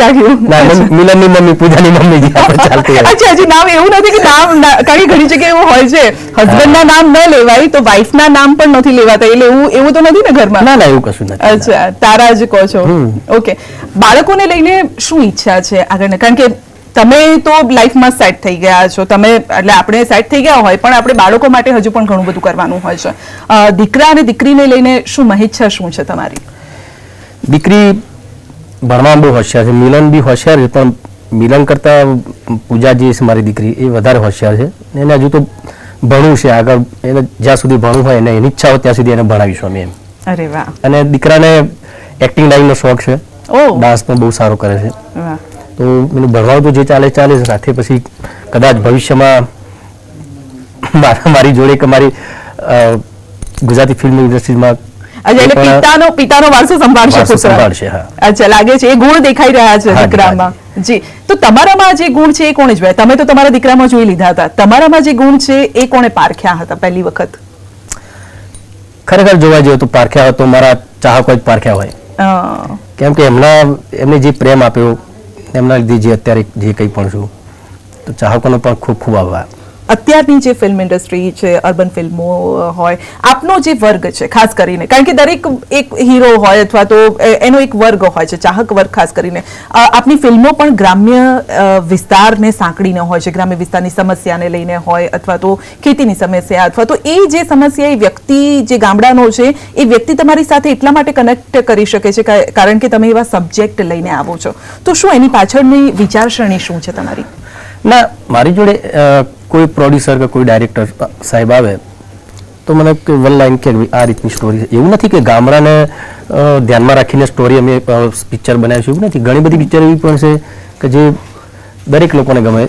રાખ્યું? મિલનની મમ્મી, પૂજાની મમ્મી ચાલતી. અચ્છા, હજી નામ એવું નથી કે નામ કારણ કે ઘણી જગ્યાએ એવું હોય છે હસબન્ડના નામ ન લેવાય તો વાઈફના નામ પણ નથી લેવાતા, એટલે એવું તો નથી ને ઘરમાં? ના એવું કશું નથી. અચ્છા, તારા જ કહો છો. ઓકે, બાળકોને લઈને શું ઈચ્છા છે આગળ? કારણ કે તમે તો લાઈફમાં સેટ થઈ ગયા છો, તમે એટલે આપણે સેટ થઈ ગયા હોય પણ આપણે બાળકો માટે હજુ પણ ઘણું બધું કરવાનું હોય છે. દીકરા અને દીકરીને લઈને શું ઈચ્છા શું છે તમારી? દીકરી ભણવામાં બહુ હોશિયાર છે, મિલન બી હોશિયાર છે, પણ મિલન કરતા પૂજા જે છે મારી દીકરી એ વધારે હોશિયાર છે. એને હજુ તો ભણવું છે આગળ, એને જ્યાં સુધી ભણવું હોય એને એની ઈચ્છા હોય ત્યાં સુધી એને ભણાવીશું અમે એમ. અરે વાહ. અને દીકરાને એક્ટિંગ લાઈનનો શોખ છે, ડાન્સ પણ બહુ સારો કરે છે. વાહ. તો એનું ભણવાનું તો જે ચાલે સાથે પછી કદાચ ભવિષ્યમાં મારી જોડે કે મારી ગુજરાતી ફિલ્મ ઇન્ડસ્ટ્રીમાં પિતાનો વારસો સંભાળશે. અચ્છા, લાગે છે એ ગુણ દેખાઈ રહ્યા છે દીકરામાં. જી, તો તમારામાં જે ગુણ છે એ કોણે જોયા? તમે તો તમારા દીકરામાં જોઈ લીધા હતા, તમારામાં જે ગુણ છે એ કોણે પારખ્યા હતા પહેલી વખત? ખરેખર જોવા જઈએ તો પારખ્યા હતો મારા ચાહકો જ પારખ્યા હોય, કેમ કે એમને જે પ્રેમ આપ્યો એમના લીધે જે અત્યારે જે કંઈ પણ છું, તો ચાહકોનો પણ ખૂબ ખૂબ આભાર. અત્યારની જે ફિલ્મ ઇન્ડસ્ટ્રી છે, અર્બન ફિલ્મો હોય, આપનો જે વર્ગ છે ખાસ કરીને, કારણ કે દરેક એક હીરો હોય અથવા તો એનો એક વર્ગ હોય છે, ચાહક વર્ગ ખાસ કરીને, આપની ફિલ્મો પણ ગ્રામ્ય વિસ્તારને સાંકળીને હોય છે, ગ્રામ્ય વિસ્તારની સમસ્યાને લઈને હોય અથવા તો ખેતીની સમસ્યા અથવા તો એ જે સમસ્યા એ વ્યક્તિ જે ગામડાનો છે એ વ્યક્તિ તમારી સાથે એટલા માટે કનેક્ટ કરી શકે છે કારણ કે તમે એવા સબ્જેક્ટ લઈને આવો છો. તો શું એની પાછળની વિચારસરણી શું છે તમારી? ના, મારી જોડે કોઈ પ્રોડ્યુસર કે કોઈ ડાયરેક્ટર સાહેબ આવે તો મને વન લાઈન કે આ રીતની સ્ટોરી, એવું નથી કે ગામડાને ધ્યાનમાં રાખીને સ્ટોરી અમે પિક્ચર બનાવીશું, એવું નથી. ઘણી બધી પિક્ચર એવી પણ છે કે જે દરેક લોકોને ગમે,